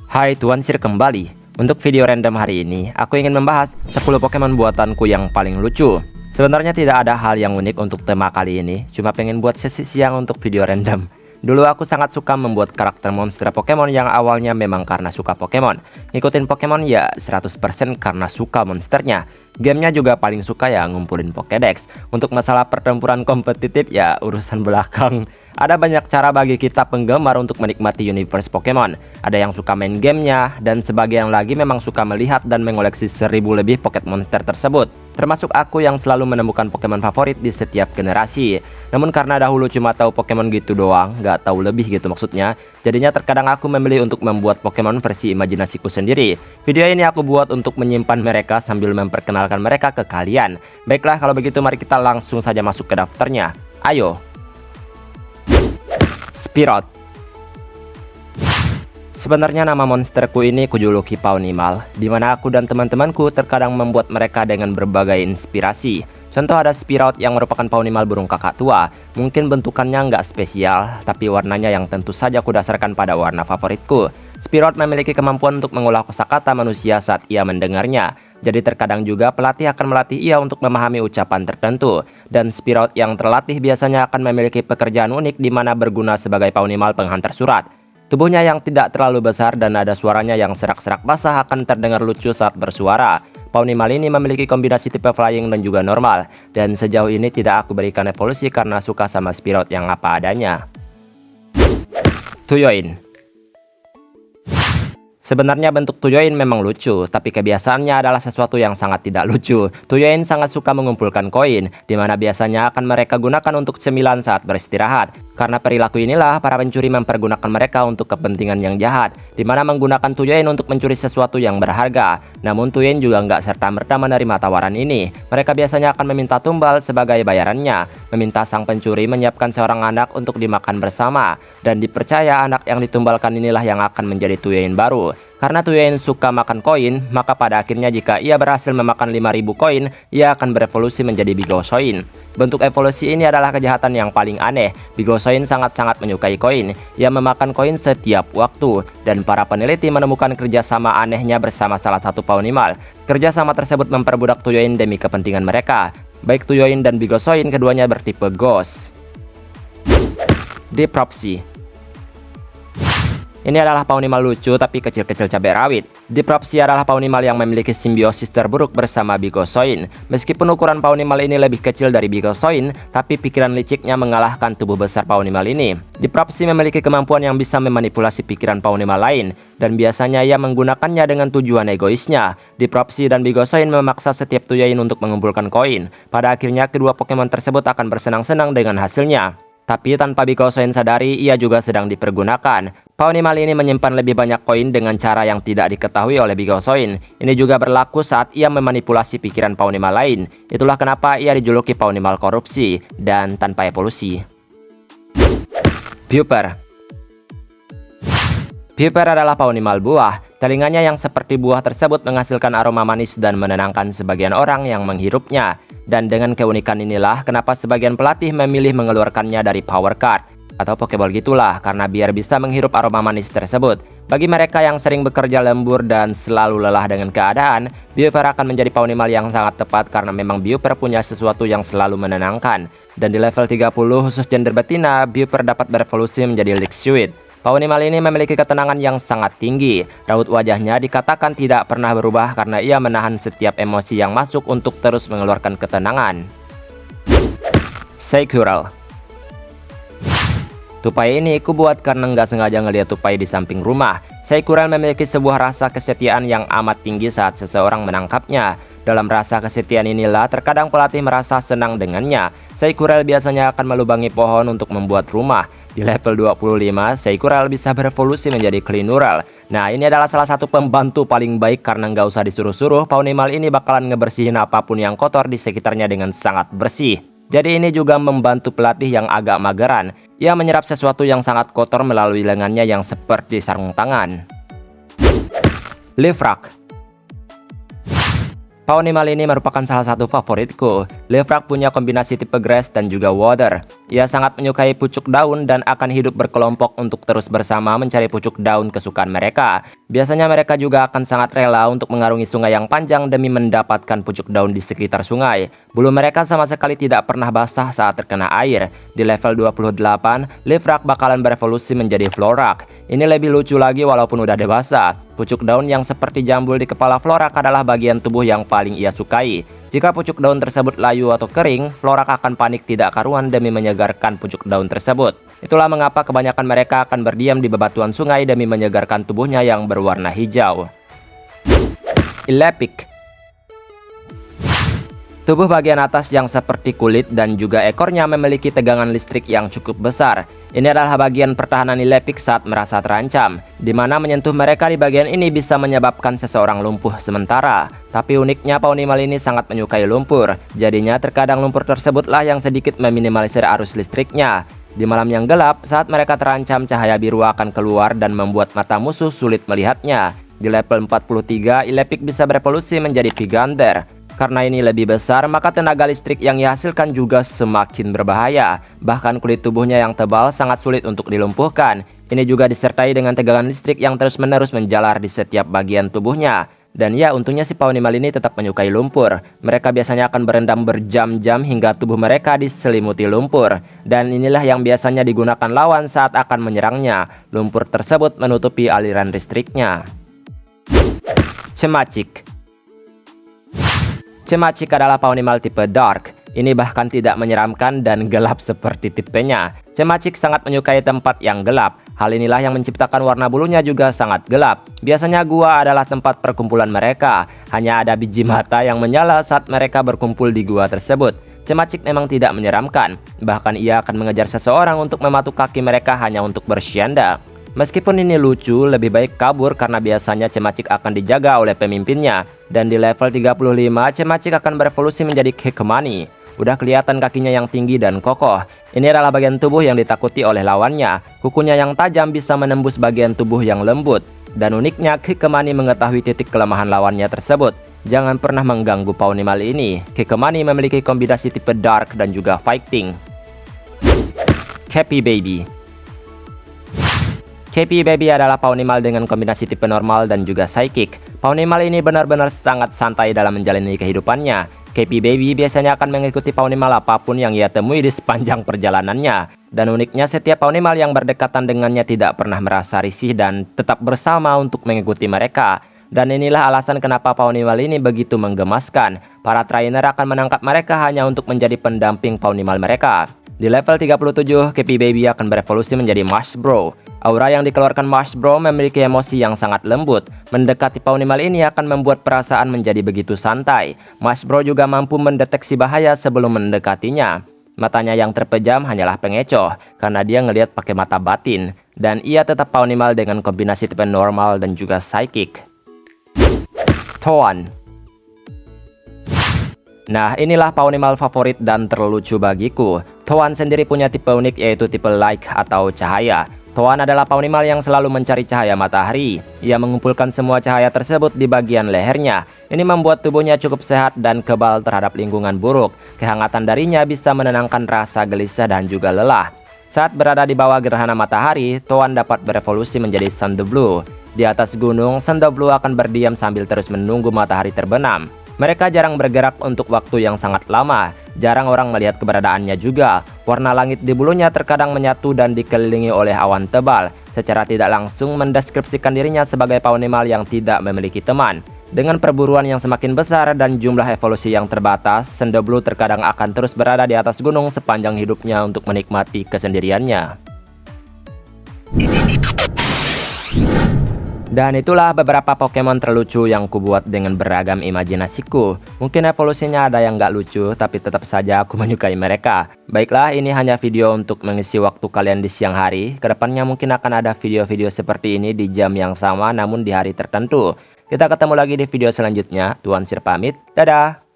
Hai Tuan Sir kembali. Untuk video random hari ini, aku ingin membahas 10 Pokemon buatanku yang paling lucu. Sebenarnya tidak ada hal yang unik untuk tema kali ini, cuma pengen buat sesi siang untuk video random. Dulu aku sangat suka membuat karakter monster Pokemon yang awalnya memang karena suka Pokemon. Ngikutin Pokemon ya 100% karena suka monsternya. Gamenya juga paling suka ya ngumpulin Pokédex. Untuk masalah pertempuran kompetitif ya urusan belakang. Ada banyak cara bagi kita penggemar untuk menikmati universe Pokemon. Ada yang suka main gamenya, dan sebagian lagi memang suka melihat dan mengoleksi 1000 lebih Pocket Monster tersebut. Termasuk aku yang selalu menemukan Pokemon favorit di setiap generasi. Namun karena dahulu cuma tahu Pokemon gitu doang, nggak tahu lebih gitu maksudnya, jadinya terkadang aku memilih untuk membuat Pokemon versi imajinasiku sendiri. Video ini aku buat untuk menyimpan mereka sambil memperkenalkan mereka ke kalian. Baiklah, kalau begitu mari kita langsung saja masuk ke daftarnya. Ayo. Spearow. Sebenarnya nama monsterku ini kujuluki Pawnimal, di mana aku dan teman-temanku terkadang membuat mereka dengan berbagai inspirasi. Contoh ada Spearow yang merupakan Pawnimal burung kakak tua. Mungkin bentukannya nggak spesial, tapi warnanya yang tentu saja kudasarkan pada warna favoritku. Spearow memiliki kemampuan untuk mengolah kosakata manusia saat ia mendengarnya. Jadi terkadang juga pelatih akan melatih ia untuk memahami ucapan tertentu. Dan Spearow yang terlatih biasanya akan memiliki pekerjaan unik di mana berguna sebagai Pawnimal penghantar surat. Tubuhnya yang tidak terlalu besar dan ada suaranya yang serak-serak basah akan terdengar lucu saat bersuara. Pawnimal ini memiliki kombinasi tipe flying dan juga normal. Dan sejauh ini tidak aku berikan evolusi karena suka sama Spearow yang apa adanya. Tuyoin. Sebenarnya bentuk Tuyoin memang lucu, tapi kebiasaannya adalah sesuatu yang sangat tidak lucu. Tuyoin sangat suka mengumpulkan koin, di mana biasanya akan mereka gunakan untuk cemilan saat beristirahat. Karena perilaku inilah, para pencuri mempergunakan mereka untuk kepentingan yang jahat, di mana menggunakan Tuyoin untuk mencuri sesuatu yang berharga. Namun Tuyoin juga nggak serta-merta menerima tawaran ini. Mereka biasanya akan meminta tumbal sebagai bayarannya, meminta sang pencuri menyiapkan seorang anak untuk dimakan bersama, dan dipercaya anak yang ditumbalkan inilah yang akan menjadi Tuyoin baru. Karena Tuyoin suka makan koin, maka pada akhirnya jika ia berhasil memakan 5000 koin, ia akan berevolusi menjadi Bigosoin. Bentuk evolusi ini adalah kejahatan yang paling aneh. Bigosoin sangat-sangat menyukai koin. Ia memakan koin setiap waktu, dan para peneliti menemukan kerjasama anehnya bersama salah satu Pawnimal. Kerjasama tersebut memperbudak Tuyoin demi kepentingan mereka. Baik Tuyoin dan Bigosoin keduanya bertipe Ghost. Dipropsy. Ini adalah Pawnimal lucu tapi kecil-kecil cabai rawit. Dipropsy adalah Pawnimal yang memiliki simbiosis terburuk bersama Bigosoin. Meskipun ukuran Pawnimal ini lebih kecil dari Bigosoin, tapi pikiran liciknya mengalahkan tubuh besar Pawnimal ini. Dipropsy memiliki kemampuan yang bisa memanipulasi pikiran Pawnimal lain, dan biasanya ia menggunakannya dengan tujuan egoisnya. Dipropsy dan Bigosoin memaksa setiap Tuyoin untuk mengumpulkan koin. Pada akhirnya kedua Pokemon tersebut akan bersenang-senang dengan hasilnya. Tapi tanpa Bigosoin sadari, ia juga sedang dipergunakan. Pawnimal ini menyimpan lebih banyak koin dengan cara yang tidak diketahui oleh Bigosoin. Ini juga berlaku saat ia memanipulasi pikiran Pawnimal lain. Itulah kenapa ia dijuluki Pawnimal korupsi dan tanpa evolusi. Puper. Puper adalah Pawnimal buah. Telinganya yang seperti buah tersebut menghasilkan aroma manis dan menenangkan sebagian orang yang menghirupnya. Dan dengan keunikan inilah kenapa sebagian pelatih memilih mengeluarkannya dari Power Card atau Pokeball gitulah, karena biar bisa menghirup aroma manis tersebut. Bagi mereka yang sering bekerja lembur dan selalu lelah dengan keadaan, Puper akan menjadi Pawnimal yang sangat tepat karena memang Puper punya sesuatu yang selalu menenangkan. Dan di level 30 khusus gender betina, Puper dapat berevolusi menjadi Liquid. Pawnimal ini memiliki ketenangan yang sangat tinggi. Raut wajahnya dikatakan tidak pernah berubah karena ia menahan setiap emosi yang masuk untuk terus mengeluarkan ketenangan. Sequirrel. Tupai ini aku buat karena nggak sengaja ngeliat tupai di samping rumah. Sequirrel memiliki sebuah rasa kesetiaan yang amat tinggi saat seseorang menangkapnya. Dalam rasa kesetiaan inilah terkadang pelatih merasa senang dengannya. Sequirrel biasanya akan melubangi pohon untuk membuat rumah. Di level 25, Sequirrel bisa berevolusi menjadi Clinurel. Nah, ini adalah salah satu pembantu paling baik karena nggak usah disuruh-suruh, Pawnimal ini bakalan ngebersihin apapun yang kotor di sekitarnya dengan sangat bersih. Jadi ini juga membantu pelatih yang agak mageran. Ia menyerap sesuatu yang sangat kotor melalui lengannya yang seperti sarung tangan. Lifrak. Pawnimal ini merupakan salah satu favoritku. Levrak punya kombinasi tipe grass dan juga water. Ia sangat menyukai pucuk daun dan akan hidup berkelompok untuk terus bersama mencari pucuk daun kesukaan mereka. Biasanya mereka juga akan sangat rela untuk mengarungi sungai yang panjang demi mendapatkan pucuk daun di sekitar sungai. Bulu mereka sama sekali tidak pernah basah saat terkena air. Di level 28, Levrak bakalan berevolusi menjadi Florak. Ini lebih lucu lagi walaupun udah dewasa. Pucuk daun yang seperti jambul di kepala Florak adalah bagian tubuh yang paling ia sukai. Jika pucuk daun tersebut layu atau kering, Florak akan panik tidak karuan demi menyegarkan pucuk daun tersebut. Itulah mengapa kebanyakan mereka akan berdiam di bebatuan sungai demi menyegarkan tubuhnya yang berwarna hijau. Ilepic. Tubuh bagian atas yang seperti kulit dan juga ekornya memiliki tegangan listrik yang cukup besar. Ini adalah bagian pertahanan Ilepic saat merasa terancam, di mana menyentuh mereka di bagian ini bisa menyebabkan seseorang lumpuh sementara. Tapi uniknya Pawnimal ini sangat menyukai lumpur, jadinya terkadang lumpur tersebutlah yang sedikit meminimalisir arus listriknya. Di malam yang gelap, saat mereka terancam, cahaya biru akan keluar dan membuat mata musuh sulit melihatnya. Di level 43, Ilepic bisa berevolusi menjadi Pigander. Karena ini lebih besar, maka tenaga listrik yang dihasilkan juga semakin berbahaya. Bahkan kulit tubuhnya yang tebal sangat sulit untuk dilumpuhkan. Ini juga disertai dengan tegangan listrik yang terus-menerus menjalar di setiap bagian tubuhnya. Dan ya, untungnya si Pawnimal ini tetap menyukai lumpur. Mereka biasanya akan berendam berjam-jam hingga tubuh mereka diselimuti lumpur. Dan inilah yang biasanya digunakan lawan saat akan menyerangnya. Lumpur tersebut menutupi aliran listriknya. Cemacik. Cemacik adalah Pawnimal tipe Dark. Ini bahkan tidak menyeramkan dan gelap seperti tipenya. Cemacik sangat menyukai tempat yang gelap. Hal inilah yang menciptakan warna bulunya juga sangat gelap. Biasanya gua adalah tempat perkumpulan mereka. Hanya ada biji mata yang menyala saat mereka berkumpul di gua tersebut. Cemacik memang tidak menyeramkan. Bahkan ia akan mengejar seseorang untuk mematuk kaki mereka hanya untuk bersyanda. Meskipun ini lucu, lebih baik kabur karena biasanya Cemacik akan dijaga oleh pemimpinnya. Dan di level 35, Cemacik akan berevolusi menjadi Kekemani. Udah kelihatan kakinya yang tinggi dan kokoh. Ini adalah bagian tubuh yang ditakuti oleh lawannya. Kukunya yang tajam bisa menembus bagian tubuh yang lembut. Dan uniknya, Kekemani mengetahui titik kelemahan lawannya tersebut. Jangan pernah mengganggu Pawnimal ini. Kekemani memiliki kombinasi tipe Dark dan juga Fighting. Cappy Baby. Cappy Baby adalah Pawnimal dengan kombinasi tipe normal dan juga psychic. Pawnimal ini benar-benar sangat santai dalam menjalani kehidupannya. Cappy Baby biasanya akan mengikuti Pawnimal apapun yang ia temui di sepanjang perjalanannya. Dan uniknya setiap Pawnimal yang berdekatan dengannya tidak pernah merasa risih dan tetap bersama untuk mengikuti mereka. Dan inilah alasan kenapa Pawnimal ini begitu menggemaskan. Para trainer akan menangkap mereka hanya untuk menjadi pendamping Pawnimal mereka. Di level 37, Cappy Baby akan berevolusi menjadi Marsh Bro. Aura yang dikeluarkan Marsh Bro memiliki emosi yang sangat lembut. Mendekati Pawnimal ini akan membuat perasaan menjadi begitu santai. Marsh Bro juga mampu mendeteksi bahaya sebelum mendekatinya. Matanya yang terpejam hanyalah pengecoh, karena dia ngelihat pakai mata batin. Dan ia tetap Pawnimal dengan kombinasi tipe normal dan juga psychic. Toan. Nah, inilah Pawnimal favorit dan terlucu bagiku. Toan sendiri punya tipe unik yaitu tipe light atau cahaya. Toan adalah Pawnimal yang selalu mencari cahaya matahari. Ia mengumpulkan semua cahaya tersebut di bagian lehernya. Ini membuat tubuhnya cukup sehat dan kebal terhadap lingkungan buruk. Kehangatan darinya bisa menenangkan rasa gelisah dan juga lelah. Saat berada di bawah gerhana matahari, Toan dapat berevolusi menjadi Sandblue. Di atas gunung, Sandblue akan berdiam sambil terus menunggu matahari terbenam. Mereka jarang bergerak untuk waktu yang sangat lama. Jarang orang melihat keberadaannya juga. Warna langit di bulunya terkadang menyatu dan dikelilingi oleh awan tebal. Secara tidak langsung mendeskripsikan dirinya sebagai Pawnimal yang tidak memiliki teman. Dengan perburuan yang semakin besar dan jumlah evolusi yang terbatas, Sandblue terkadang akan terus berada di atas gunung sepanjang hidupnya untuk menikmati kesendiriannya. Dan itulah beberapa Pokemon terlucu yang kubuat dengan beragam imajinasiku. Mungkin evolusinya ada yang gak lucu, tapi tetap saja aku menyukai mereka. Baiklah, ini hanya video untuk mengisi waktu kalian di siang hari. Kedepannya mungkin akan ada video-video seperti ini di jam yang sama namun di hari tertentu. Kita ketemu lagi di video selanjutnya. Tuan Sir pamit, dadah!